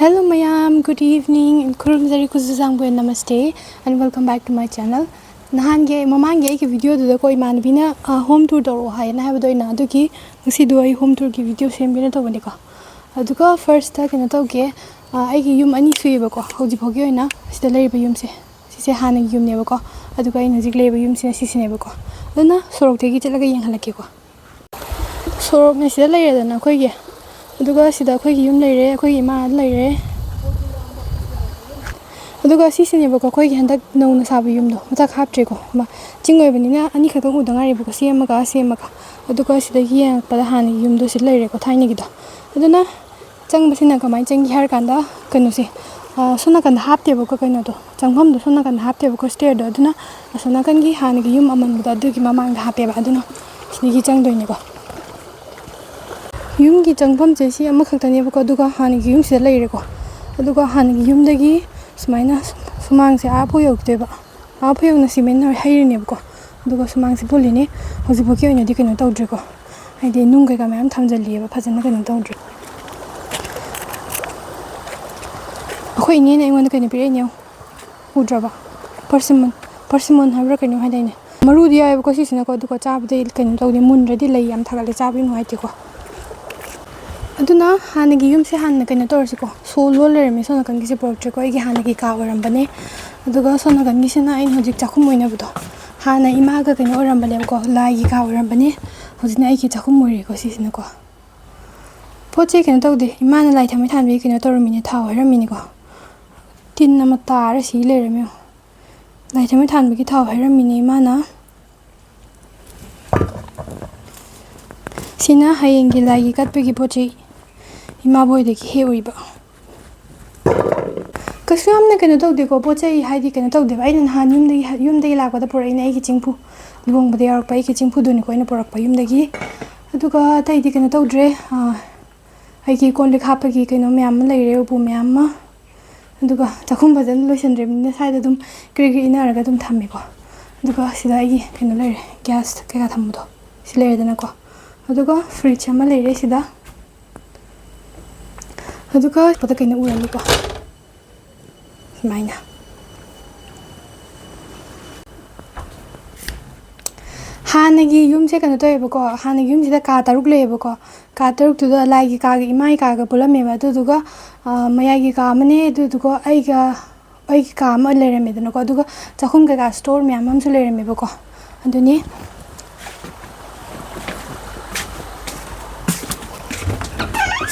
Hello mayam, good evening, and namaste, and welcome back to my channel. Nahange mamange ki video do ko iman bina home tour do hai na haibado ina adugi ngsi do ai home tour ki video sem bina to bani ko aduga first ta kena to ge ai gi yum ani sui ba ko hoji bhogi oina sida lei ba yum se sise hana gi yum ne ba ko aduga in hojik lei ba yum se sise ne ba ko dana sorok te gi chalaga yang halake ko sorok ne sida lei da na khoi ge aduga sida khoi gi yum lei re khoi gi ma lei re aduga sise ne ba ko khoi gi handak nau na sa ba yum do mata khap tre ko ma chingoi bani na ani kha ko udanga ri ba ko sema ka aduga sida gi yang pa hana gi yum do sil lei re ko thaini gi do aduna chang basina kamai chang gi har kanda kanu se sona kan hap te ba ko kanu do changham do sona kan hap te ba ko stair do aduna sona kan gi hana gi yum aman da du gi mamang da hape ba aduna sini gi chang do ni ko yum gi changham je si ama khakta ne ba ko aduga hana gi yum se lai re ko aduga hana gi yum da gi sumaina sumang se a pho yok te ba a pho yok na simen na hai ne ba ko aduga sumang se poli ne hoji bo ki oina di kanu taw dre ko ai de nung ga ga mayam thamjal li ba phajana kanu taw dre khoi ni ne ngon kanu pire ne udra ba persimmon habra kanu hai dai ne maru dia ba ko si sina ko du ko cha ba de kanu taw de mun ra di lai yam thagal cha bi no ai te ko aduna hana gi yum se han kanu tor si ko so lo le me so na kan gi se pro tre ko gi hana gi ka waram bane aduga so na kan gi se na in hojik chakhum moina bu do hana ima ga kanu oram bale ko lai gi ka waram bane hojina ai ki chakhum moi ko si sina ko poche kanu taw de ima na lai thamai than bi kanu tor mi ne thaw haram mi ni ko tin na ma tar si le re me lai thamai than bi ki thaw haram mi ni ma na sina hayeng gi lai gi kat pe gi poche ima boy de ki he oi ba kasu amne kanu taw de ko poche hai di kanu taw de ai na han yum de la ko da por ai nei ki chingpu lung ba de ar pa ki chingpu du ni ko ina porak pa yum de gi aduga tai di kanu taw dre ai ki kon le khap gi kanu me am lai re bu me am ma aduga chakhum ba jan lotion re ne sai da dum kri kri ina ra ga dum thamme ko aduga sida ai gi kanu lai re gas ka ga tham do sile da na ko aduga fridge ama lai re sida aduga pata kanu u ni ko maina hana gi yum se kanu toy ba ko hana gi yum se da ka taruk le ba ko ka taruk tu da lai gi ka gi mai ka ga pula me ba du du ga maya gi ka mane du du ko ai gi ka ma le re me da ko du ga chakhum ga store me am su le re me ba ko aduni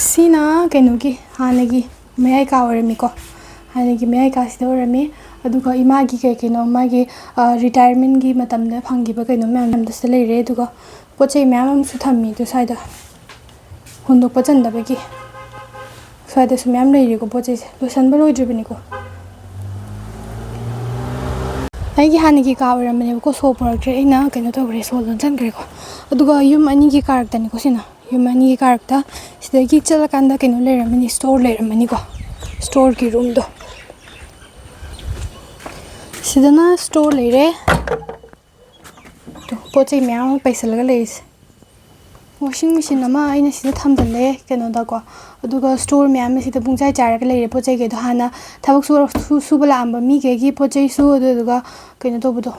sina kanu gi hana gi mai ka ore mi ko hana gi mai ka si ore me aduga ima gi ke no ma gi retirement gi matam da phangi ba kaino me am da se le re aduga poche me am su thammi to sai da hondok pa chan da ba gi sai da su me am le ri ko poche lo san ba loi dri bani ko ai gi hana gi ka ore me ko so por tre ina kaino to re so lon chan gre ko aduga yum ani gi karak ta ni ko sina yum ani gi karak ta sida gi chala kan da kaino le ra mani store le ra mani ko store ki room do sida na store le re to poche me am paisa laga le washing machine ama aina sida tham dal le keno da ko aduga store me am sida bungchai char ga le re poche ge do hana thabak su bala amba mi ge gi poche su aduga keno to bu do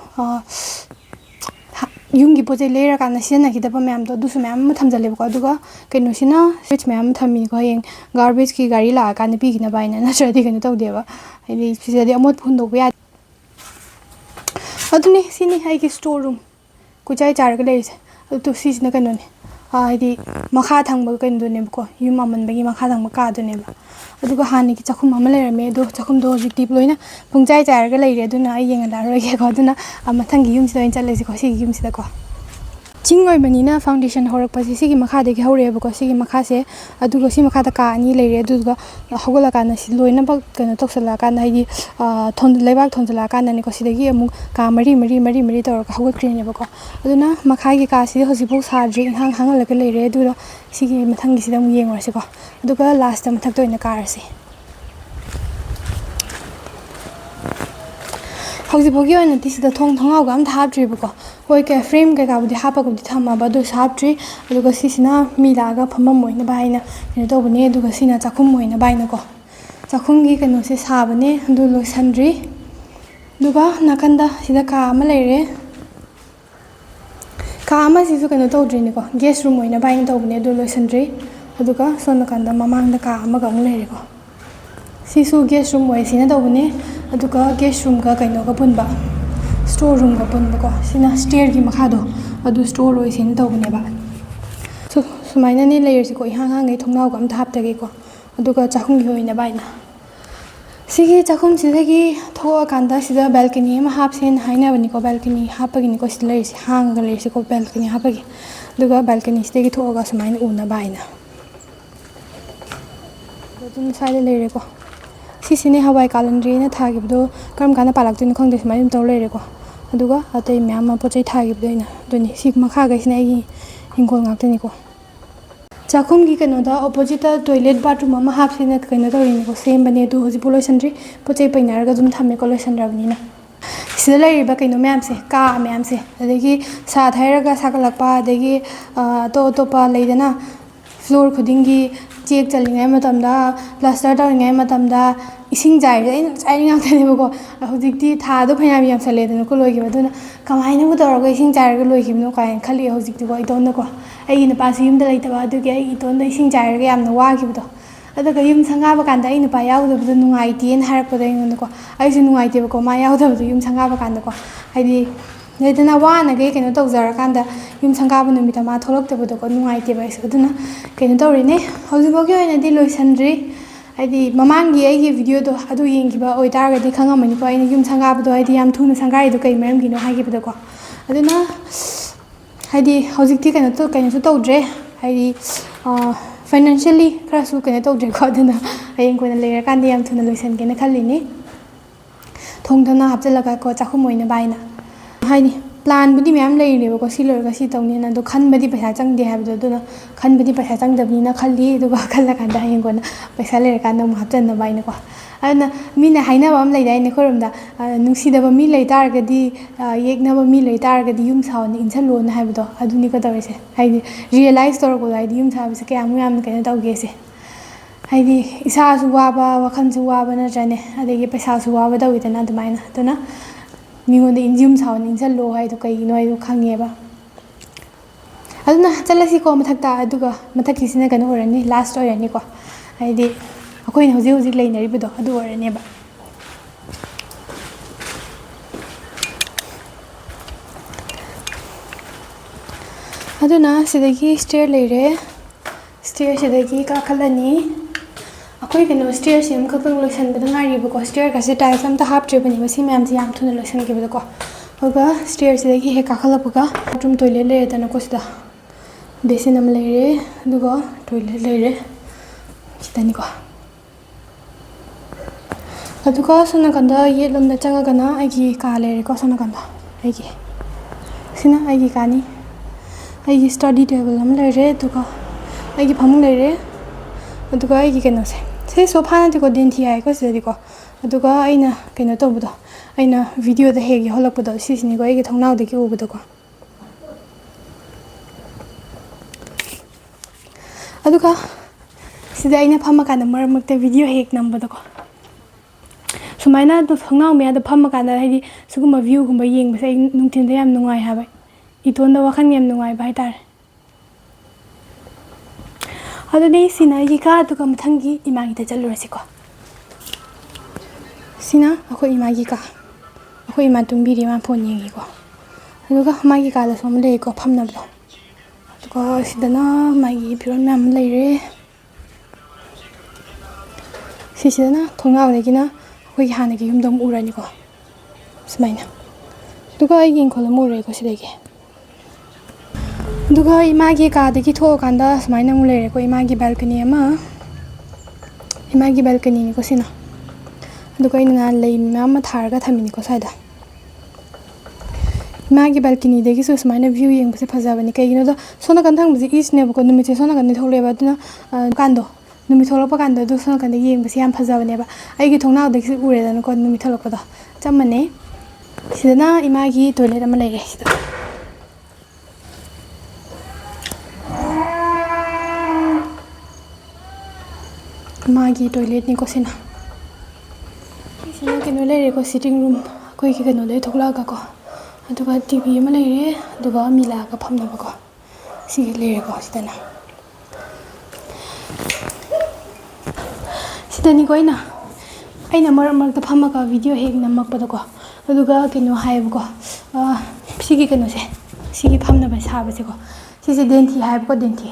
yung gi poche le ra kana sina ki da pa me am do du su me am tham dal le ko aduga keno sina switch me am tham mi ko yeng garbage ki gari la ka na pi gi na bai na tra di keno to de ba ai sida de amot phun do ya aduni sini hai ki store room kuchai char ga le to si na kanu ne ai di makha thang ba kan do ne ko yum aman ba gi makha thang ba ka do ne ba aduga hani ki chakhum ama le me do chakhum do ji tip loina pungchai char ga le re aduna ai yeng la ro ge ko aduna amathang gi yum si do chal le si ko si gi yum si da ko chingoi bani na foundation horak pa si gi makha de gi hore ba ko si gi makha se aduga si makha da ka ani le re aduga hogala ka na si loina ba kan tok sala ka na hi thon lebak thon sala ka na ni ko si de gi amu ka mari tor ka hogot kri ne ba ko aduna makha gi ka si hosi bu sa dri hang hang la ka le re aduga si gi mathang gi si da mu yeng wa si ko aduga last ta mathak to ina ka ra si hauji bogi oina ti sida thong thongau ga am thap dri ba ko hoi ke frame ga budi hapa ko di thama ba do sap tri aduga sisina mi la ga phama moina baina ne to bune aduga sina chakhum moina baina ko ꯆꯥꯛꯈꯨꯝꯒꯤ ꯀꯩꯅꯣꯁꯦ ꯁꯥꯕꯅꯦ ꯑꯗꯨ ꯂꯣꯏꯁꯟꯗ꯭ꯔꯤ ꯑꯗꯨꯒ ꯅꯥꯀꯟꯗ ꯁꯤꯗ ꯀꯥ ꯑꯃ ꯂꯩꯔꯦ ꯀꯥ ꯑꯃꯁꯤꯁꯨ ꯀꯩꯅꯣ ꯇꯧꯗ꯭ꯔꯤꯅꯤꯀꯣ gas room ꯑꯣꯏꯅꯕ ꯑꯩꯅ ꯇꯧꯕꯅꯦ ꯑꯗꯨ ꯂꯣꯏꯁꯟꯗ꯭ꯔꯤ ꯑꯗꯨꯒ ꯁꯣꯝ ꯅꯥꯀꯟꯗ ꯃꯃꯥꯡꯗ ꯀꯥ ꯑꯃꯒ ꯑꯃꯨꯛ ꯂꯩꯔꯦꯀꯣ ꯁꯤꯁꯨ ꯒꯦꯁ ꯔꯨꯝ ꯑꯣꯏ ꯁꯤꯅ ꯇꯧꯕꯅꯦ ꯑꯗꯨꯒ ꯒꯦꯁ ꯔꯨꯝꯒ ꯀꯩꯅꯣꯒ ꯄꯨꯟꯕ ꯁ꯭ꯇꯣꯔ ꯔꯨꯝꯒ ꯄꯨꯟꯕꯀꯣ ꯁꯤꯅ ꯁ꯭ꯇꯦꯌꯔꯒꯤ ꯃꯈꯥꯗꯣ ꯑꯗꯨ ꯁ꯭ꯇꯣꯔ ꯑꯣꯏ ꯁꯤꯅ ꯇꯧꯕꯅꯦꯕ ꯁꯨꯃꯥꯏꯅꯅꯦ ꯂꯩꯔꯤꯁꯤꯀꯣꯏꯍꯥꯡ ꯍꯥꯡꯒꯩ ꯊꯣꯡꯅꯥꯎꯒ ꯑꯝꯇ ꯍꯥꯞꯇꯒꯦꯀꯣ ꯑꯗꯨꯒ ꯆꯥꯛꯈꯨꯝꯒꯤ ꯑꯣꯏꯅꯕ ꯑꯩꯅ ꯁꯤꯒꯤ ꯆꯥꯛꯈꯨꯝꯁꯤꯗꯒꯤ ꯊꯣꯛꯑꯀꯥꯟꯗ ꯁꯤꯗ ꯕꯦꯜꯀꯅꯤ ꯑꯃ ꯍꯥꯞꯁꯦꯅ ꯍꯥꯏꯅꯕꯅꯤꯀꯣ ꯕꯦꯜꯀꯅꯤ ꯍꯥꯞꯄꯒꯤꯅꯤꯀꯣ ꯁꯤꯗ ꯂꯩꯔꯤꯁꯦ ꯍꯥꯡꯉꯒ ꯂꯩꯔꯤꯁꯤꯀꯣ ꯕꯦꯜꯀꯅꯤ ꯍꯥꯞꯄꯒꯤ ꯑꯗꯨꯒ ꯕꯦꯜꯀꯅꯤꯁꯤꯗꯒꯤ ꯊꯣꯛꯑꯒ ꯁꯨꯃꯥꯏꯅ ꯎꯅꯕ ꯍꯥꯏꯅ ꯑꯗꯨꯝ ꯁ꯭ꯋꯥꯏꯗ ꯂꯩꯔꯦꯀꯣ ꯁꯤꯁꯤꯅꯦ ꯍꯋꯥꯏ ꯀꯥꯂꯟꯗ꯭ꯔꯤꯅ ꯊꯥꯈꯤꯕꯗꯣ ꯀꯔꯝ ꯀꯥꯟꯗ ꯄꯥꯜꯂꯛꯇꯣꯏꯅꯣ ꯈꯪꯗꯦ ꯁꯨꯃꯥꯏꯅ ꯑꯗꯨꯝ ꯇꯧ ꯂꯩꯔꯦꯀꯣ ꯑꯗꯨꯒ ꯑꯇꯩ ꯃꯌꯥꯝ ꯑꯃ ꯄꯣꯠ ꯆꯩ ꯊꯥꯈꯤꯕꯗꯣ ꯑꯩꯅ ꯑꯗꯨꯅꯤ ꯁꯤ ꯃꯈꯥꯈꯩꯁꯤꯅ ꯑꯩꯒꯤ ꯍꯤꯡꯒꯣꯜ ꯉꯥꯛꯇꯅꯤꯀꯣ ꯆꯥꯛꯈꯨꯝꯒꯤ ꯀꯩꯅꯣꯗ ꯑꯣꯄꯣꯖꯤꯠꯇ ꯇꯣꯏꯂꯦꯠ ꯕꯥꯠꯔꯨꯝ ꯑꯃ ꯍꯥꯞꯁꯤꯅ ꯀꯩꯅꯣ ꯇꯧꯔꯤꯅꯤꯀꯣ ꯁꯦꯝꯕꯅꯦ ꯑꯗꯨ ꯍꯧꯖꯤꯛꯐꯥꯎ ꯂꯣꯏꯁꯟꯗ꯭ꯔꯤ ꯄꯣꯠ ꯆꯩ ꯄꯩꯅꯔꯒ ꯑꯗꯨꯝ ꯊꯝꯃꯦꯀꯣ ꯂꯣꯏꯁꯟꯗ꯭ꯔꯕꯅꯤꯅ ꯁꯤꯗ ꯂꯩꯔꯤꯕ ꯀꯩꯅꯣ ꯃꯌꯥꯝꯁꯦ ꯀꯥ ꯃꯌꯥꯝꯁꯦ ꯑꯗꯒꯤ ꯁꯥꯠ ꯍꯩꯔꯒ ꯁꯥꯒꯠꯂꯛꯄ ꯑꯗꯒꯤ ꯑꯇꯣꯞ ꯑꯇꯣꯞꯄ ꯂꯩꯗꯅ ꯐ꯭ꯂꯣꯔ ꯈꯨꯗꯤꯡꯒꯤ ꯆꯦꯛ ꯆꯜꯂꯤꯉꯩ ꯃꯇꯝꯗ ꯄ꯭ꯂꯥꯁꯇꯔ ꯇꯧꯔꯤꯉꯩ ꯃꯇꯝꯗ ꯏꯁꯤꯡ ꯆꯥꯏꯕꯁꯦ ꯑꯩꯅ ꯆꯥꯏꯔꯤ ꯉꯥꯛꯇꯅꯦꯕꯀꯣ ꯍꯧꯖꯤꯛꯇꯤ ꯊꯥꯗꯣ ꯐꯅꯌꯥꯝ ꯌꯥꯝꯁꯜꯂꯦꯗꯅꯀꯣ ꯂꯣꯏꯈꯤꯕ ꯑꯗꯨꯅ ꯀꯃꯥꯏꯅꯕꯨ ꯇꯧꯔꯒ ꯏꯁꯤꯡ ꯆꯥꯏꯔꯒ ꯂꯣꯏꯈꯤꯕꯅꯣ ꯀꯥꯏꯅ ꯈꯜꯂꯤ ꯍꯧꯖꯤꯛꯇꯤꯀꯣ ꯏꯇꯣꯝꯗꯀꯣ ꯑꯩꯒꯤ ꯅꯨꯄꯥꯁꯨ ꯌꯨꯝꯗ ꯂꯩꯇꯕ ꯑꯗꯨꯒꯤ ꯑꯩ ꯏꯇꯣꯝꯗ ꯏꯁꯤꯡ ꯆꯥꯏꯔꯒ ꯌꯥꯝꯅ ꯋꯥꯈꯤꯕꯗꯣ ꯑꯗꯨꯒ ꯌꯨꯝ ꯁꯪꯒꯥꯕ ꯀꯥꯟꯗ ꯑꯩ ꯅꯨꯄꯥ ꯌꯥꯎꯗꯕꯗꯣ ꯅꯨꯡꯉꯥꯏꯇꯦꯅ ꯍꯥꯏꯔꯛꯄꯗꯣ ꯑꯩꯉꯣꯟꯗꯀꯣ ꯑꯩꯁꯨ ꯅꯨꯡꯉꯥꯏꯇꯦꯕꯀꯣ ꯃꯥ ꯌꯥꯎꯗꯕꯗꯣ ꯌꯨꯝ ꯁꯪꯒꯥꯕ ꯀꯥꯟꯗꯀꯣ ꯍꯥꯏꯗꯤ ꯂꯩꯗꯅ ꯋꯥꯅꯈꯩ ꯀꯩꯅꯣ ꯇꯧꯖꯔꯀꯥꯟꯗ ꯌꯨꯝ ꯁꯪꯒꯥꯕ ꯅꯨꯃꯤꯠꯇ ꯃꯥ ꯊꯣꯛꯂꯛꯇꯕꯗꯣꯀꯣ ꯅꯨꯡꯉꯥꯏꯇꯦꯕ ꯑꯩꯁꯨ ꯑꯗꯨꯅ ꯀꯩꯅꯣ ꯇꯧꯔꯤꯅꯦ ꯍꯧꯖꯤꯛꯐꯥꯎꯒꯤ ꯑꯣꯏꯅꯗꯤ ꯂꯣꯏꯁꯟꯗ꯭ꯔꯤ ꯍꯥꯏꯗꯤ ꯃꯃꯥꯡꯒꯤ ꯑꯩꯒꯤ ꯚꯤꯗꯤꯑꯣꯗꯣ ꯑꯗꯨ ꯌꯦꯡꯈꯤꯕ ꯑꯣꯏꯇꯥꯔꯒꯗꯤ ꯈꯪꯉꯝꯃꯅꯤꯀോ ꯑꯩꯅ ꯌꯨꯝ ꯁꯪꯒꯥꯕꯗꯣ ꯍꯥꯏꯗꯤ ꯌꯥꯝ ꯊꯨꯅ ꯁꯪꯒꯥꯏꯗꯣ ꯀꯩ ꯃꯔꯝꯒꯤꯅꯣ ꯍꯥꯏꯈꯤꯕꯗꯀꯣ ꯑꯗꯨꯅ ꯍꯥꯏꯗꯤ ꯍꯧꯖꯤꯛꯇꯤ ꯀꯩꯅꯣꯁꯨ ꯇꯧꯗ꯭ꯔꯦ ꯍꯥꯏꯗꯤ ꯐꯥꯏꯅꯥꯟꯁꯤꯌꯦꯜꯂꯤ ꯈꯔꯁꯨ ꯀꯩꯅꯣ ꯇꯧꯗ꯭ꯔꯦꯀꯣ ꯑꯗꯨꯅ ꯍꯌꯦꯡ ꯀꯣꯟꯅ ꯂꯩꯔꯀꯥꯟꯗ ꯌꯥꯝ ꯊꯨꯅ ꯂꯣꯏꯁꯟꯒꯦꯅ ꯈꯜꯂꯤꯅꯤ ꯊꯣꯡ ꯍꯥꯞꯆꯤꯜꯂꯒꯀꯣ ꯆꯥꯛꯈꯨꯝ ꯑꯣꯏꯅꯕ ꯍꯥꯏꯅ ꯍꯥꯏꯗꯤ ꯄ꯭ꯂꯥꯟꯕꯨꯗꯤ ꯃꯌꯥꯝ ꯂꯩꯔꯤꯅꯦꯕꯀꯣ ꯁꯤ ꯂꯣꯏꯔꯒ ꯁꯤ ꯇꯧꯅꯤꯅ ꯑꯗꯣ ꯈꯟꯕꯗꯤ ꯄꯩꯁꯥ ꯆꯪꯗꯦ ꯍꯥꯏꯕꯗꯣ ꯑꯗꯨꯅ ꯈꯟꯕꯗꯤ ꯄꯩꯁా ꯆꯪꯗꯕꯅꯤꯅ ꯈꯜꯂꯤ ꯑꯗꯨꯒ ꯈꯜꯂꯀꯥꯟꯗ ꯍꯌꯦꯡ ꯀꯣꯟꯅ ꯄꯩꯁా ꯂꯩꯔꯀꯥꯟꯗ ꯑꯃꯨꯛ ꯍꯥꯞꯆꯟꯅꯕ ꯍꯥꯏꯅꯀꯣ ꯑꯗꯨꯅ ꯃꯤꯅ ꯍꯥꯏꯅꯕ ꯑꯃ ꯂꯩꯗꯥꯏꯅꯦ ꯑꯩꯈꯣꯏꯔꯣꯝꯗ ꯅꯨꯡꯁꯤꯗꯕ ꯃꯤ ꯂꯩ ꯇꯥꯔꯒꯗꯤ ꯌꯦꯛꯅꯕ ꯃꯤ ꯂꯩ ꯇꯥꯔꯒꯗꯤ ꯌꯨꯝ ꯁꯥꯎꯅ ꯏꯟꯁꯜꯂꯣꯅ ꯍꯥꯏꯕꯗꯣ ꯑꯗꯨꯅꯤꯀꯣ ꯇꯧꯔꯤꯁꯦ ꯍꯥꯏꯗꯤ ꯔꯤꯌꯦꯂꯥꯏꯁ ꯇꯧꯔꯛꯄꯗꯣ ꯍꯥꯏꯗꯤ ꯌꯨꯝ ꯁꯥꯕꯁꯦ ꯀꯌꯥꯃꯨꯛ ꯌꯥꯝꯅ ꯀꯩꯅꯣ ꯇꯧꯒꯦꯁꯦ ꯍꯥꯏꯗꯤ ꯏꯁꯥꯁꯨ ꯋꯥꯕ ꯋꯥꯈꯜꯁꯨ ꯋꯥꯕ ꯅꯠꯇ꯭ꯔꯅꯦ ꯑꯗꯒꯤ ꯄꯩꯁꯥꯁꯨ ꯋꯥꯕ ꯇꯧꯋꯤꯗꯅ ꯑꯗꯨꯃꯥꯏꯅ ꯑꯗꯨꯅ ꯃꯤꯉꯣꯟꯗ ꯌꯨꯝ ꯁꯥꯎꯅ ꯏꯟꯁꯜꯂꯣ ꯍꯥꯏꯗꯣ ꯀꯩꯒꯤꯅꯣ ꯍꯥꯏꯗꯣ ꯈꯪꯉꯦꯕ ꯑꯗꯨꯅ ꯆꯠꯂꯁꯤꯀꯣ ꯃꯊꯛꯇ ꯑꯗꯨꯒ ꯃꯊꯛꯀꯤꯁꯤꯅ ꯀꯩꯅꯣ ꯑꯣꯏꯔꯅꯤ ꯂꯥꯁ ꯑꯣꯏꯔꯅꯤꯀꯣ ꯍꯥꯏꯗꯤ ꯑꯩꯈꯣꯏꯅ ꯍꯧꯖꯤꯛ ꯍꯧꯖꯤꯛ ꯂꯩꯅꯔꯤꯕꯗꯣ ꯑꯗꯨ ꯑꯣꯏꯔꯅꯦꯕ ꯑꯗꯨꯅ ꯁꯤꯗꯒꯤ ꯁ꯭ꯇꯦꯌꯔ ꯂꯩꯔꯦ ꯁ꯭ꯇꯦꯌꯔꯁꯤꯗꯒꯤ ꯀꯥꯈꯠꯂꯅꯤ ꯑꯩꯈꯣꯏ ꯀꯩꯅꯣ ꯁ꯭ꯇꯦꯌꯔꯁꯦ ꯑꯃꯈꯛꯇꯪ ꯂꯣꯏꯁꯟꯕꯗ ꯉꯥꯏꯔꯤꯕꯀꯣ ꯁ꯭ꯇꯦꯌꯔꯒꯁꯦ ꯇꯥꯏꯜꯁ ꯑꯝꯇ ꯍꯥꯞꯇ꯭ꯔꯤꯕꯅꯦꯕ ꯁꯤ ꯃꯌꯥꯝꯁꯦ ꯌꯥꯝ ꯊꯨꯅ ꯂꯣꯏꯁꯟꯈꯤꯕꯗꯀꯣ ꯑꯗꯨꯒ ꯁ꯭ꯇꯦꯌꯔꯁꯤꯗꯒꯤ ꯍꯦꯛ ꯀꯥꯈꯠꯂꯛꯄꯒ ꯕꯥꯠꯔꯨꯝ ꯇꯣꯏꯂꯦꯠ ꯂꯩꯔꯦꯗꯅꯀꯣ ꯁꯤꯗ ꯕꯦꯁꯤꯟ ꯑꯃ ꯂꯩꯔꯦ ꯑꯗꯨꯒ ꯇꯣꯏꯂꯦꯠ ꯂꯩꯔꯦ ꯁꯤꯗꯅꯤꯀꯣ ꯑꯗꯨꯒ ꯁꯣꯝ ꯅꯥꯀꯟꯗ ꯌꯦꯠꯂꯣꯝꯗ ꯆꯪꯉꯒꯅ ꯑꯩꯒꯤ ꯀꯥ ꯂꯩꯔꯦꯀꯣ ꯁꯣꯝ ꯅꯥꯀꯟꯗ ꯑꯩꯒꯤ ꯁꯤꯅ ꯑꯩꯒꯤ ꯀꯥꯅꯤ ꯑꯩꯒꯤ ꯁ꯭ꯇꯗꯤ ꯇꯦꯕꯜ ꯑꯃ ꯂꯩꯔꯦ ꯑꯗꯨꯒ ꯑꯩꯒꯤ ꯐꯃꯨꯡ ꯂꯩꯔꯦ ꯑꯗꯨꯒ ꯑꯩꯒꯤ ꯀꯩꯅꯣꯁꯦ ꯁꯤ ꯁꯣꯐꯥ ꯅꯠꯇꯦꯀꯣ ꯗꯦꯟꯊꯤ ꯍꯥꯏꯀꯣ ꯁꯤꯗꯗꯤꯀꯣ ꯑꯗꯨꯒ ꯑꯩꯅ ꯀꯩꯅꯣ ꯇꯧꯕꯗꯣ ꯑꯩꯅ ꯚꯤꯗꯤꯑꯣꯗ ꯍꯦꯛ ꯌꯥꯎꯍꯜꯂꯛꯄꯗꯣ ꯁꯤꯁꯤꯅꯤꯀꯣ ꯑꯩꯒꯤ ꯊꯣꯡꯅꯥꯎꯗꯒꯤ ꯎꯕꯗꯣꯀꯣ ꯑꯗꯨꯒ ꯁꯤꯗ ꯑꯩꯅ ꯐꯝꯃꯀꯥꯟꯗ ꯃꯔꯛ ꯃꯔꯛꯇ ꯚꯤꯗꯤꯑꯣ ꯍꯦꯛ ꯅꯝꯕꯗꯣꯀꯣ ꯁꯨꯃꯥꯏꯅ ꯊꯣꯡꯅꯥꯎ ꯃꯌꯥꯗ ꯐꯝꯃꯀꯥꯟꯗ ꯍꯥꯏꯗꯤ ꯁꯤꯒꯨꯝꯕ ꯚ꯭ꯌꯨꯒꯨꯝꯕ ꯌꯦꯡꯕꯁꯦ ꯑꯩ ꯅꯨꯡꯊꯤꯟꯗ ꯌꯥꯝ ꯅꯨꯡꯉꯥꯏ ꯍꯥꯏꯕ ꯏꯇꯣꯟꯗ ꯋꯥꯈꯜ ꯌꯥꯝ ꯅꯨꯡꯉꯥꯏꯕ ꯍꯥꯏꯇꯥꯔꯦ ꯑꯗꯨꯗꯤ ꯁꯤꯅ ꯑꯩꯒꯤ ꯀꯥ ꯑꯗꯨꯒ ꯃꯊꯪꯒꯤ ꯏꯃꯥꯒꯤꯗ ꯆꯠꯂꯨꯔꯁꯤꯀꯣ ꯁꯤꯅ ꯑꯩꯈꯣꯏ ꯏꯃꯥꯒꯤ ꯀꯥ ꯑꯩꯈꯣꯏ ꯏꯃꯥ ꯇꯨꯝꯕꯤꯔꯤ ꯃꯥ ꯐꯣꯟ ꯌꯦꯡꯉꯤꯀꯣ ꯑꯗꯨꯒ ꯃꯥꯒꯤ ꯀꯥꯗꯁꯨ ꯑꯃ ꯂꯩꯀꯣ ꯐꯝꯅꯕꯗꯣ ꯑꯗꯨꯒ ꯁꯤꯗꯅ ꯃꯥꯒꯤ ꯐꯤꯔꯣꯜ ꯃꯌꯥꯝ ꯑꯃ ꯂꯩꯔꯦ ꯁꯤꯁꯤꯗꯅ ꯊꯣꯡꯅꯥꯎꯗꯒꯤꯅ ꯑꯩꯈꯣꯏꯒꯤ ꯍꯥꯟꯅꯒꯤ ꯌꯨꯝꯗꯣ ꯑꯃꯨꯛ ꯎꯔꯅꯤꯀꯣ ꯁꯨꯃꯥꯏꯅ ꯑꯗꯨꯒ ꯑꯩꯒꯤ ꯏꯪꯈꯣꯜ ꯑꯃ ꯎꯔꯦꯀꯣ ꯁꯤꯗꯒꯤ ꯑꯗꯨꯒ ꯏꯃꯥꯒꯤ ꯀꯥꯗꯒꯤ ꯊꯣꯛꯑꯀꯥꯟꯗ ꯁꯨꯃꯥꯏꯅ ꯑꯃꯨꯛ ꯂꯩꯔꯦꯀꯣ ꯏꯃꯥꯒꯤ ꯕꯦꯜꯀꯅꯤ ꯑꯃ ꯏꯃꯥꯒꯤ ꯕꯦꯜꯀꯅꯤꯅꯤꯀꯣ ꯁꯤꯅ ꯑꯗꯨꯒ ꯑꯩꯅ ꯂꯩ ꯃꯌꯥꯝ ꯑꯃ ꯊꯥꯔꯒ ꯊꯝꯃꯤꯅꯤꯀꯣ ꯁ꯭ꯋꯥꯏꯗ ꯏꯃꯥꯒꯤ ꯕꯦꯜꯀꯅꯤꯗꯒꯤꯁꯨ ꯁꯨꯃꯥꯏꯅ ꯚ꯭ꯌꯨ ꯌꯦꯡꯕꯁꯦ ꯐꯖꯕꯅꯤ ꯀꯩꯒꯤꯅꯣꯗ ꯁꯣꯝ ꯅꯥꯀꯟ ꯊꯪꯕꯁꯦ ꯏꯁꯅꯦꯕꯀꯣ ꯅꯨꯃꯤꯠꯁꯦ ꯁꯣꯝ ꯅꯥꯀꯟꯗ ꯊꯣꯛꯂꯛꯑꯦꯕ ꯑꯗꯨꯅ ꯀꯥꯟꯗꯣ ꯅꯨꯃꯤꯠ ꯊꯣꯛꯂꯛꯄ ꯀꯥꯟꯗ ꯑꯗꯨ ꯁꯣꯝ ꯅꯥꯀꯟꯗ ꯌꯦꯡꯕꯁꯦ ꯌꯥꯝ ꯐꯖꯕꯅꯦꯕ ꯑꯩꯒꯤ ꯊꯣꯡꯅꯥꯎꯗꯒꯤꯁꯨ ꯎꯔꯦꯗꯅꯀꯣ ꯅꯨꯃꯤꯠ ꯊꯣꯛꯂꯛꯄꯗꯣ ꯆꯞ ꯃꯥꯟꯅꯩ ꯁꯤꯗꯅ ꯏꯃꯥꯒꯤ ꯇꯣꯏꯂꯦꯠ ꯑꯃ ꯂꯩꯔꯦ ꯁꯤꯗ ꯏꯃꯥꯒꯤ ꯇꯣꯏꯂꯦꯠꯅꯤꯀꯣ ꯁꯤꯅ ꯁꯤꯁꯤꯅ ꯀꯩꯅꯣ ꯂꯩꯔꯦꯀꯣ ꯁꯤꯇꯤꯡ ꯔꯨꯝ ꯑꯩꯈꯣꯏꯒꯤ ꯀꯩꯅꯣꯗꯩ ꯊꯣꯛꯂꯛꯑꯒꯀꯣ ꯑꯗꯨꯒ ꯇꯤꯚꯤ ꯑꯃ ꯂꯩꯔꯦ ꯑꯗꯨꯒ ꯃꯤ ꯂꯥꯛꯑꯒ ꯐꯝꯅꯕꯀꯣ ꯁꯤꯒꯤ ꯂꯩꯔꯦꯀꯣ ꯁꯤꯗꯅ ꯁꯤꯗꯅꯤꯀꯣ ꯑꯩꯅ ꯃꯔꯛ ꯃꯔꯛꯇ ꯐꯝꯃꯒ ꯚꯤꯗꯤꯑꯣ ꯍꯦꯛ ꯅꯝꯃꯛꯄꯗꯀꯣ ꯑꯗꯨꯒ ꯀꯩꯅꯣ ꯍꯥꯏꯌꯦꯕꯀꯣ ꯁꯤꯒꯤ ꯀꯩꯅꯣꯁꯦ ꯁꯤꯒꯤ ꯐꯝꯅꯕ ꯁꯥꯕꯁꯦꯀꯣ ꯁꯤꯁꯦ ꯗꯦꯟꯊꯤ ꯍꯥꯏꯕꯀꯣ ꯗꯦꯟꯊꯤ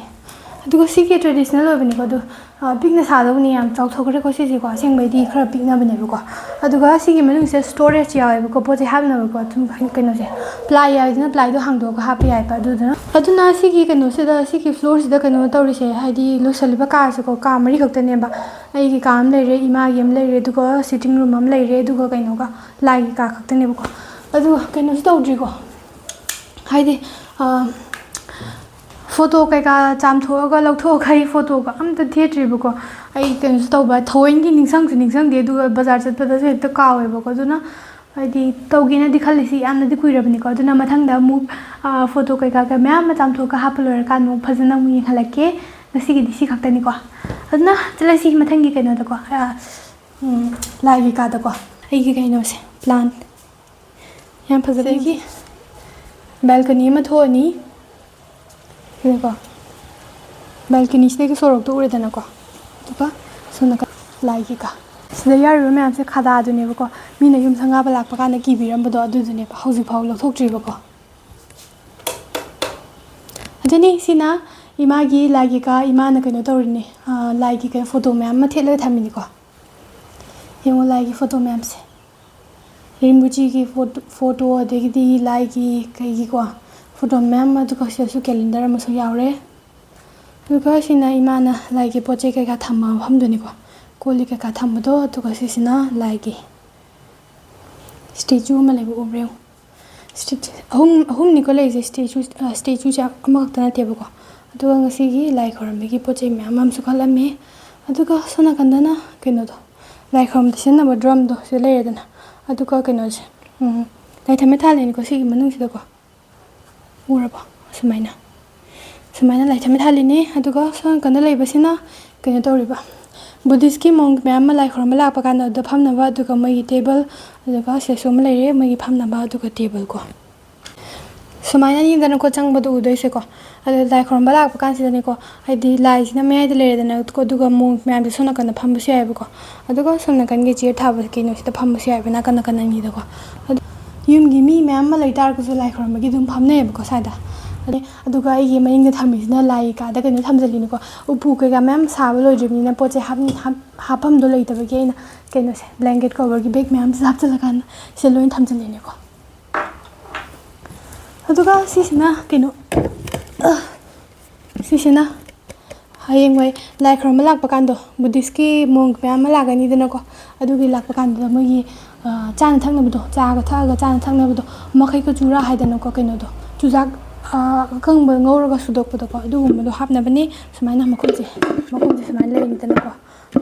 ꯑꯗꯨꯒ ꯁꯤꯒꯤ ꯇ꯭ꯔꯦꯗꯤꯁꯅꯦꯜ ꯑꯣꯏꯕꯅꯤꯀꯣ ꯑꯗꯨ ꯄꯤꯛꯅ ꯁꯥꯗꯧꯕꯅꯤ ꯌꯥꯝ ꯆꯥꯎꯊꯣꯛꯈ꯭ꯔꯦꯀꯣ ꯁꯤꯁꯦꯀꯣ ꯑꯁꯦꯡꯕꯩꯗꯤ ꯈꯔ ꯄꯤꯛꯅꯕꯅꯦꯕꯀꯣ ꯑꯗꯨꯒ ꯁꯤꯒꯤ ꯃꯅꯨꯡꯁꯤꯗ ꯁ꯭ꯇꯣꯔꯦꯖ ꯌꯥꯎꯋꯦꯕꯀꯣ ꯄꯣꯠ ꯆꯩ ꯍꯥꯞꯅꯕꯀꯣ ꯑꯗꯨꯝ ꯀꯩꯅꯣꯁꯦ ꯄ꯭ꯂꯥꯏ ꯌꯥꯎꯋꯤꯗꯅ ꯄ꯭ꯂꯥꯏꯗꯣ ꯍꯥꯡꯗꯣꯛꯑꯒ ꯍꯥꯞꯄ ꯌꯥꯏꯕ ꯑꯗꯨꯅ ꯁꯤꯒꯤ ꯀꯩꯅꯣꯁꯤꯗ ꯁꯤꯒꯤ ꯐ꯭ꯂꯣꯔꯁꯤꯗ ꯀꯩꯅꯣ ꯇꯧꯔꯤꯁꯦ ꯍꯥꯏꯗꯤ ꯂꯣꯏꯁꯤꯜꯂꯤꯕ ꯀꯥꯁꯦꯀꯣ ꯀꯥ 3 ꯈꯛꯇꯅꯦꯕ ꯑꯩꯒꯤ ꯀꯥ ꯑꯃ ꯂꯩꯔꯦ ꯏꯃꯥꯒꯤ ꯑꯃ ꯂꯩꯔꯦ ꯑꯗꯨꯒ ꯁꯤꯇꯤꯡ ꯔꯨꯝ ꯑꯃ ꯂꯩꯔꯦ ꯑꯗꯨꯒ ꯀꯩꯅꯣꯒ ꯂꯥꯏꯒꯤ ꯀꯥ ꯈꯛꯇꯅꯦꯕꯀꯣ ꯑꯗꯨꯒ ꯀꯩꯅꯣꯁꯨ ꯇꯧꯗ꯭ꯔꯤꯀꯣ ꯍꯥꯏꯗꯤ ꯐꯣꯇꯣ ꯀꯩꯀꯥ ꯆꯥꯝꯊꯣꯛꯑꯒ ꯂꯧꯊꯣꯛꯑꯒ ꯑꯩ ꯐꯣꯇꯣꯒ ꯑꯝꯇ ꯊꯦꯠꯇ꯭ꯔꯤꯕꯀꯣ ꯑꯩ ꯀꯩꯅꯣꯁꯨ ꯇꯧꯕ ꯊꯑꯣꯏꯒꯤ ꯅꯤꯡꯁꯤꯡꯗꯦ ꯑꯗꯨꯒ ꯕꯖꯥꯔ ꯆꯠꯄꯗꯁꯨ ꯍꯦꯛꯇ ꯀꯥꯎꯋꯦꯕꯀꯣ ꯑꯗꯨꯅ ꯍꯥꯏꯗꯤ ꯇꯧꯒꯦꯅꯗꯤ ꯈꯜꯂꯤꯁꯤ ꯌꯥꯝꯅꯗꯤ ꯀꯨꯏꯔꯕꯅꯤꯀോ ꯑꯗꯨꯅ ꯃꯊꯪꯗ ꯑꯃꯨꯛ ꯐꯣꯇꯣ ꯀꯩꯀꯥ ꯃꯌꯥꯝ ꯑꯃ ꯆꯥꯝꯊꯣꯛꯑꯒ ꯍꯥꯞꯄ ꯂꯣꯏꯔꯀꯥꯟꯗ ꯑꯃꯨꯛ ꯐꯖꯅ ꯑꯃꯨꯛ ꯌꯦꯡꯍꯜꯂꯛꯀꯦ ꯉꯁꯤꯒꯤꯗꯤ ꯁꯤ ꯈꯛꯇꯅꯤꯀꯣ ꯑꯗꯨꯅ ꯆꯠꯂꯁꯤ ꯃꯊꯪꯒꯤ ꯀꯩꯅꯣꯗꯀꯣ ꯂꯥꯏꯒꯤ ꯀꯥꯗꯀꯣ ꯑꯩꯒꯤ ꯀꯩꯅꯣꯁꯦ ꯄ꯭ꯂꯥꯟ ꯌꯥꯝ ꯐꯖꯕꯒꯤ ꯕꯦꯜꯀꯅꯤ ꯑꯃ ꯊꯣꯛꯑꯅꯤ ꯁꯤꯗꯀꯣ ꯕꯦꯜꯀꯅꯤꯁꯤꯗꯒꯤ ꯁꯣꯔꯣꯛꯇꯣ उरेꯗꯅꯀꯣ ꯑꯗꯨꯒ ꯁꯣꯝꯅꯀ ꯂꯥꯏꯒꯤ ꯀꯥ ꯁꯤꯗ ꯌꯥꯎꯔꯤꯕ ꯃꯌꯥꯝꯁꯦ ꯈꯥꯗꯥꯗꯨꯅꯦꯕꯀꯣ ꯃꯤꯅ ꯌꯨꯝ ꯁꯪꯒꯥꯕ ꯂꯥꯛꯄ ꯀꯥꯟꯗ ꯀꯤꯕꯤꯔꯝꯕꯗꯣ ꯑꯗꯨꯗꯨꯅꯦꯕ ꯍꯧꯖꯤꯛꯐꯥꯎ ꯂꯧꯊꯣꯛꯇ꯭ꯔꯤꯕꯀꯣ ꯑꯗꯨꯅꯤ ꯁꯤꯅ 이마기 라기가 이마는 그녀 떠오르니 라기가 포토 맵만 텔레 담이니까 이거 라기 포토 맵세 림부지기 포토 어디기 라기 그이기고 포토 맵만 두고 시수 캘린더 아무서 야오레 그거 시나 이마나 라기 포체가 담아 함도니고 콜리가 담아도 두고 시시나 라기 스테이지 오말레고 오브레오 ahum nikolai statue ja amak tana tebako aduga ngasi lai khoram gi pochai myam am su khalame aduga sona kandana keno do lai khoram tisena ba drum do se le dana aduga keno je lai thame thale ni ko sigi manung sida ko uraba sumaina lai thame thale ni aduga sona kandana lai basina keno toriba Buddhist ki monk myam lai khoram la pa kana do phamna ba aduga mai table aduga se som lai mai phamna ba aduga table ko sumaina ni dana ko chang badu udoi se ko adu lai khoram ba la pa kan sidani ko haidi lai sina mai de le dana ko aduga monk myam bi sona kana pham bu se ai ba ko aduga sona kan ge chair tha ba ke no sida pham bu se ai ba na kana kana ni da ko yum gi mi myam ma lai tar ko su lai khoram gi dum pham ne ba ko saida aduga ai gi maing da thami sina lai ka da kanu thamjali ni ko upu ke ga myam sa ba loi jimi na poche hapam do lai ta ba ge na kenu se blanket cover gi bag myam sa chala kan se loin thamjali ni ko aduga sisina kenu sisina hayeng wai lai khram lak pa kan do buddhist ki monk myam ma lagani dana ko adugi lak pa kan da mogi chan thangna bu do cha ga tha ga chan thangna bu do makhai ko chura haidana ko kenu do chujak kang ba ngor ga sudok pa do ko adu mo do hapna bani sumaina makhumji sumaina le ni dana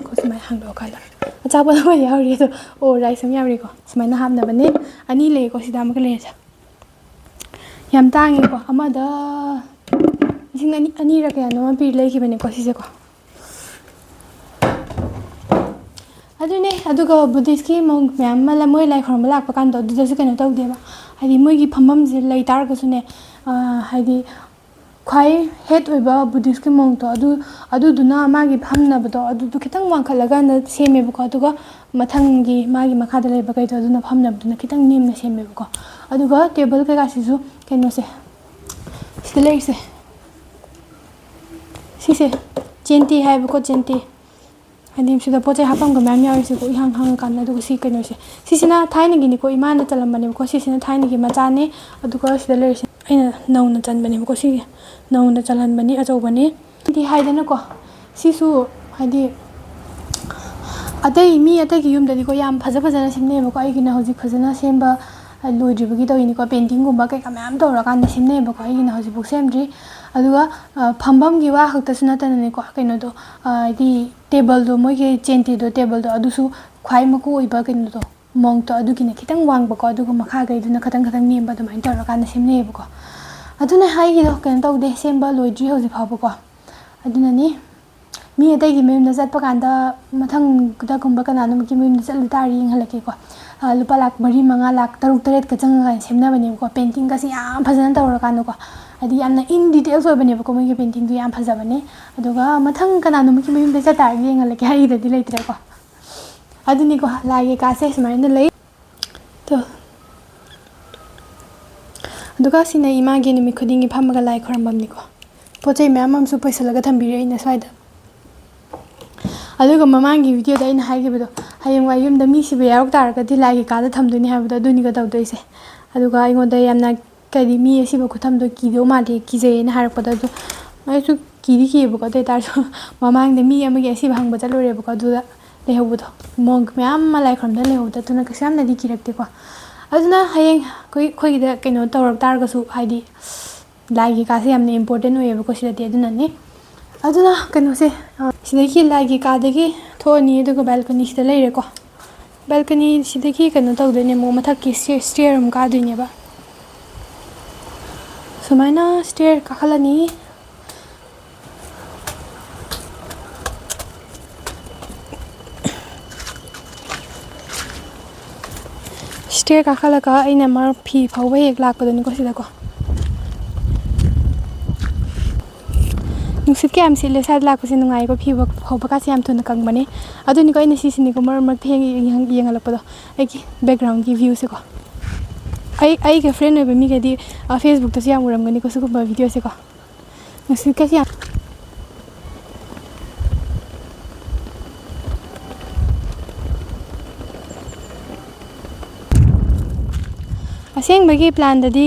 ko sumai hang do kala acha ba ma yauri do o rai sam yauri ko sumaina hapna bani ani le ko sida ma ka le cha yam tangi ko amada sing ani ra kaya no pi le ki bani ko sise ko adune aduga buddhist ki monk myam mala moi lai khoram lak pa kan do du su kana taw de ba hadi moi gi phamam je lai tar ko sune hadi khwai head oiba buddhist ki monk to adu duna ma gi phamna ba do adu du kitang wang khalaga na seme ba ko aduga mathang gi ma gi makha da lai ba kai to duna phamna ba duna kitang nim na seme ba ko aduga table ka ga sisu keno se stilai se sise chenti hai ba ko chenti adim sida poche hapam ga myam yawi se ko hang kan aduga si keno se sisina thaina gi ni ko imana chalam bani ko sisina thaina gi macha ne aduga sida le se aina nauna chan bani ko si nauna chalan bani achau bani di haidana ko sisu hadi atai mi atai gi yum dani ko yam phaja na simne ba ko ai gi na hoji phajana semba loidri bagi to ini ko painting gumba kai ka myam to ra kan simne ba ko ai gi na hoji buk semdri aduga phambam gi wa hakta suna tan ne ko kaino do di table do moi ge chenti do table do adusu khwai ma ko iba kaino do mong to adu gi na kitang wang ba ko aduga makha gai du na khatang nem ba do mai to ra kan simne ba ko aduna hai gi do kan to de semba loidri hoji pha ba ko aduna ni mi atai gi mayum da chatpa kanda mathang da gumba kana no ki mayum da chatlu tari yenghalake ko lupa lak mari manga lak taruk taret ka changa semna bani ko painting ka si yam phajana tawra kan ko adi yamna in details obane ko mai painting du yam phajabane aduga mathang kana no ki mayum da chata yenghalake hai da di leitre ko aduni ko lage ka se smaina lei to aduga sina ima ge ni mi khudingi phamaga lai khorambam ni ko pochai mayam am su paisalaga thambire ina swaida aduga mamangi video da ina haigibado hayeng wa yum da mi sibe yarok targa di lagi ka da thamduni habada duni ga tawdoise aduga ingoda yamna kadi mi sibe ku thamdo ki do ma de ki je na harakpada du mai su ki di ki bu ko de tar so mamang de mi amage sibe hangba chalore bu ko du da lehobudo monk mayam ma lai khram da lehobuda tuna ka sam na di ki rakte ko aduna hayeng koi da kaino tawrak targa su haidi lagi ka se yamne important oye bu ko sida de aduna ne aduna kaino se sidaki lagi ka dagi thoni aduga balcony sida leire ko balcony sidaki kaino tawdone mo mathak ki stair um ka duine ba sumaina stair ka khalani stair ka khala ka aina mar phi phawai ek lak padoni ko sida ko nungsit ke am sile sad lak pasi nungai ko phi phawba ka siam thuna kang bane aduni ko ina sisini ko mar mar pheng yengalak pado ai ki background ki view se ko ai ke friend oiba mi ga di facebook ta siam uram gani ko su ko video se ko nungsit ke siam aseng bagi plan dadi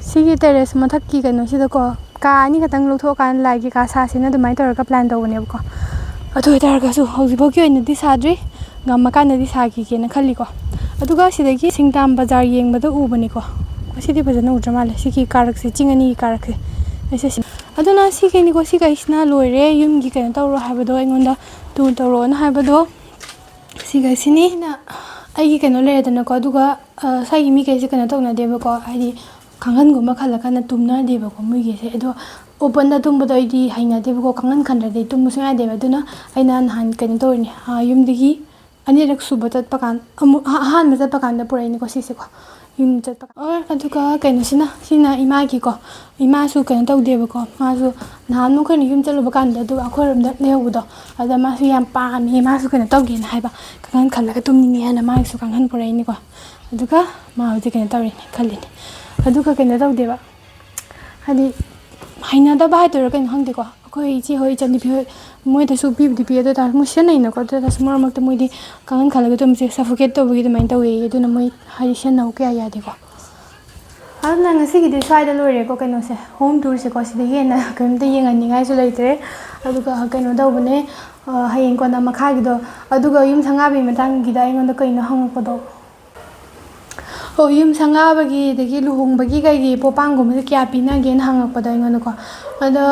sigi terrace mathak ki kano sida ko ka ani khatang lutho kan lagi ka sa sina dumai tor ka plan dawne ko atu tar ga su hoji boki oina di sadri ngamma kan di sa ki ke na khali ko aduga sidagi singtam bazar yengbada ubani ko sidi bajana udramale sigi karak se chingani karak se ase aduna sigi ni ko siga isna loire yum gi kan tawro habado ingonda tu tawro na habado siga sini na ai kano le dana ko aduga sai mi ke se kana tawna deba ko ai kangan guma khala kana tumna deba ko mi ge se edo open da tumba doi di haina deba ko kangan khandra de tum musa deba duna aina han kan to ni yum digi ani rak suba tat pakan han ma tat pakan da purai ni ko si se ko yum tat pakan aduga kaino sina ima gi ko ima su kan taw deba ko ma su nan no kan yum chalu bakan da du akhoram da lehudo ada ma su yam pa mi ma su kan taw gen haiba kangan khala ka tum ni ana ma su kangan purai ni ko aduga ma hodi kan tawri khali aduga kan taw deba hadi haina da ba to kan hang de ko koi chi hoi chani bi moi da su bi bi da ta mu sen nei na ko da su mar mak ta moi di kangan khala ka tum se suffocate to bi da mai taw e du na moi hai sen na ke ya de ko aduna ngasi gi de sai da lore ko kan no se home tour se ko si de na kan de yeng ani ngai su leitre aduga kan no da bune hayeng ko na makha gi do aduga yum sanga bi matang gi da ingon da kai no hang ko do yum sanga bagi dagi luhung bagi kai gi popang gum se kya pina gen hang ko da ingon ko ada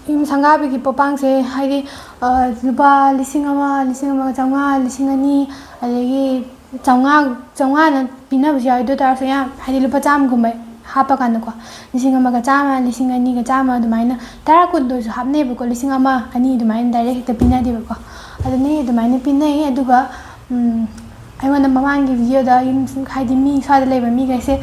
yum sanga bagi popang se haidi lupa lisingama changa lisingani adagi changa na pina bu ya do tar se ya haidi lupa cham gum hapa kan ko lisingama ga chama lisingani ga chama du maina tara ko do su hapne bu ko lisingama ani du maina direct ta pina de ko adani du maina pina e aduga I want mamangi video da yum haidi mi sa da leba mi ga se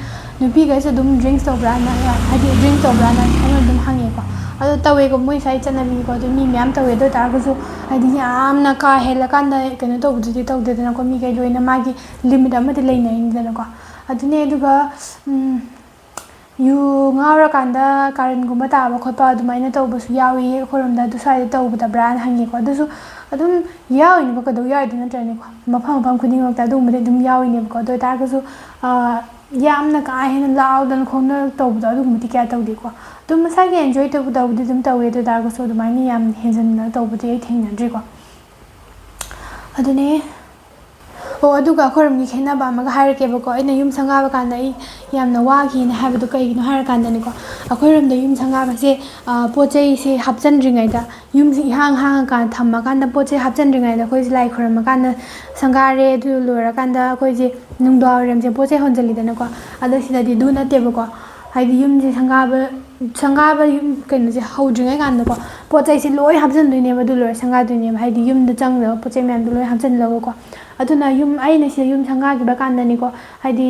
nupi ga se dum drinks to brana haidi drink to brana I dum hange ko ado tawe ko moi sai chana mi ko do mi myam tawe do tar ko su haidi yam na ka hela kan da kene to bu di to de na ko mi ga loina magi limit ama de leina in da ko adune duga yu ngawra kanda karan gumba ta ba khopa adumaina tawba su yawi khorom da du sai tawba da brand hangi ko du su adum yawi ni ko do yawi dina trane ko mafam khuding mak ta dum de dum yawi ni ko do ta ko su yamna ka hen law dan khona tawba da dum ti kya tawdi ko dum sa ge enjoy tawba da dum tawe do ta ko su adumaina yam henjan na tawba de thengna dri ko adune aduga khoram gi khena ba ma ga har ke ba ko ina yum sanga ba kan dai yamna wa gi na ha ba du kai gi no har kan da ni ko akhoram da yum sanga ba se pochai se hapchan ringai da yum si hang kan thamma kan da pochai hapchan ringai da khoi lai khoram kan da sanga re du lora kan da khoi ji nungdo rem se pochai honjali da na ko ada si da di du na te ba ko hai di yum ji sanga ba yum kai no je hau ringai kan da ko ꯄꯣꯠ ꯆꯩꯁꯦ ꯂꯣꯏ ꯍꯥꯞꯆꯤꯟꯗꯣꯏꯅꯦꯕ ꯑꯗꯨ ꯂꯣꯏꯔ ꯁꯪꯒꯥꯗꯣꯏꯅꯦꯕ ꯍꯥꯏꯗꯤ ꯌꯨꯝꯗ ꯆꯪꯗꯕ ꯄꯣꯠ ꯆꯩ ꯃꯌꯥꯝꯗꯣ ꯂꯣꯏ ꯍꯥꯞꯆꯤꯜꯂꯒꯀꯣ ꯑꯗꯨꯅ ꯑꯩꯅ ꯁꯤꯗ ꯌꯨꯝ ꯁꯪꯒꯥꯈꯤꯕ ꯀꯥꯟꯗꯅꯤꯀꯣ ꯍꯥꯏꯗꯤ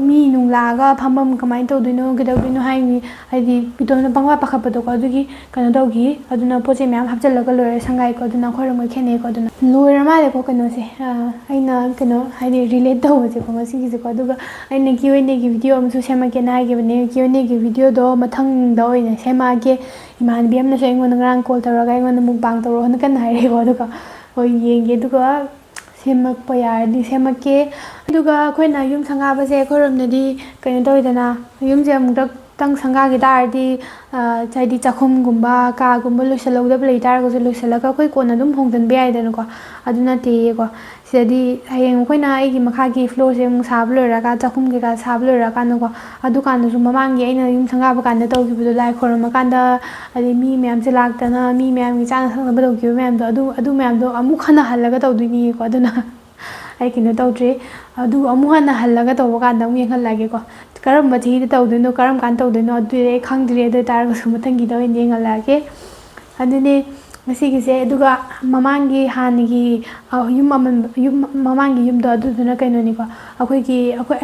ꯃꯤ ꯅꯨꯡ ꯂꯥꯛꯑꯒ ꯐꯝꯐꯝ कमाइन तौदोइनो कदौदोइनो हाइनि हाइदि इतोनो पंगा पाखपदोको अदुगी कनो तौगी अदुना पोचे म्याम हापचलगा लोरे संगाइको अदुना खोरम खेनेको अदुना लोइर मालेको कनोसे आइना कनो हाइदि रिलेट तौबसेको मसिगिसेको अदुगा आइना क्यूएनए की वीडियो अमसु सेमाके नागिबने क्यूएनए की वीडियो दो मथंगदा ओइना सेमाके इमानबी अमनसु आइंगोन ngrang कॉल तौरगा आइंगोन मुकबांग तौरो हन कन हाइरेको अदुगा होय येंगे अदुगा सेमक्पा यारदि सेमक्के अदुगा अखोइना युम संगाबसे अखोरमनदि कनो तौइदना युमसे अमुक्तंग संगागे तारदि हाइदि चाखुमगुम्बा कागुम्बा लोइसलौदब लैतारगसु लोइसलगा अखोइ कोना दुम होंजनबे याइदनको अदु नतेको सिदि हयेंग अखोइना आइगि मखागि फ्लोरसे अमुक साब लोइरागा चाखुम केका साब लोइराकानको अदु कानदसु ममांगि आइना युम संगाबा कानदा तौगिबदो लाइ खोरमकानदा अदि मी म्यामसे लाक्तना मी म्यामगि चाना संगबा तौगिबा म्यामदो अदु म्यामदो अमुक हना हल्लगा तौदुइनिको अदुना आई किनो तौद्रे अदु अमुक हना हल्लगा तौबा कानदा अमुक येंगहल्लागेको करम चहीदा तौदोइनो करम कान तौदोइनो अदुरे खंगद्रे अदु तारगसु मथंगिदा ओइन येंगहल्लागे अदुने मसिगिसे अदुगा ममांगि हानिगि युम ममांगि युमदो अदुदुना कइनोनिको अखोइ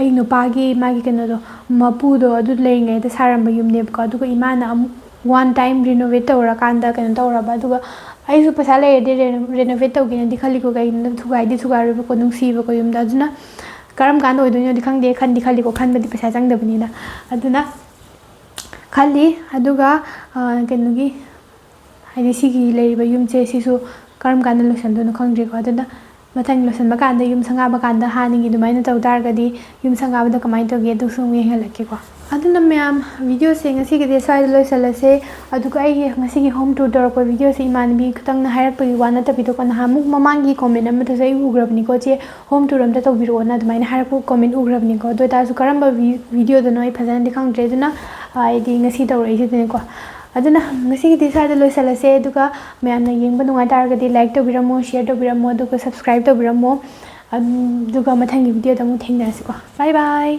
आई नुपागि मागि कइनोदो मपुदो अदु लेरिङैदा सारंबा युमनेबको अदुगा इमाना अमुक वन टाइम रिनोवेट तौराकानदा कइनो तौरबा अदुगा आइसु पैसा लेरदि रेनोवेट तौगेनदि खल्लिको कइनो थुगाइबको नुंसीबको युमदा अदुना करम कान ओइदोइनोदि खंगदे खंदि खल्लिको खनबदि पैसा चंगदबनिना अदुना खल्ली अदुगा कइनोगि हाइदि सिगी लेरिबा युमसे सिसु करम कान लोइसनदोनो खंगद्रेको अदुना मथंग लोइसनबा कानदा युम संगाबा कानदा हानिगि दुमाइना तौतारगदि युम संगाबदा कमाइन तौगे अदुसु येंगहल्लकेको अदुना म्याम वीडियो से ngasiगि स्वाइद लोइसलसे अदुगा आइगि ngasiगि होम टूर तौरको वीडियो से इमानबी खतंगना हाइरकपगि वाना तबिदोको नहामुक ममांगि कमेन्ट अमदसु आइ उग्रबनिको चे होम टूर अमता तौबिरोना दुमाइना हाइरकपो कमेन्ट उग्रबनिको अदु तासु करम्बा वीडियो दनो आइ फजनदि खंगद्रे अदुना आइदि ngasi तौरैसिदनेको अदुना ngasiगि स्वाइद लोइसलसे अदुगा म्यामना येंगबा नुंगाइ तारगदि लाइक तौबिरमो शेयर तौबिरमो अदुगा सब्सक्राइब तौबिरमो अदुगा मथंगि वीडियो दमु थेंगनासिको बाय बाय।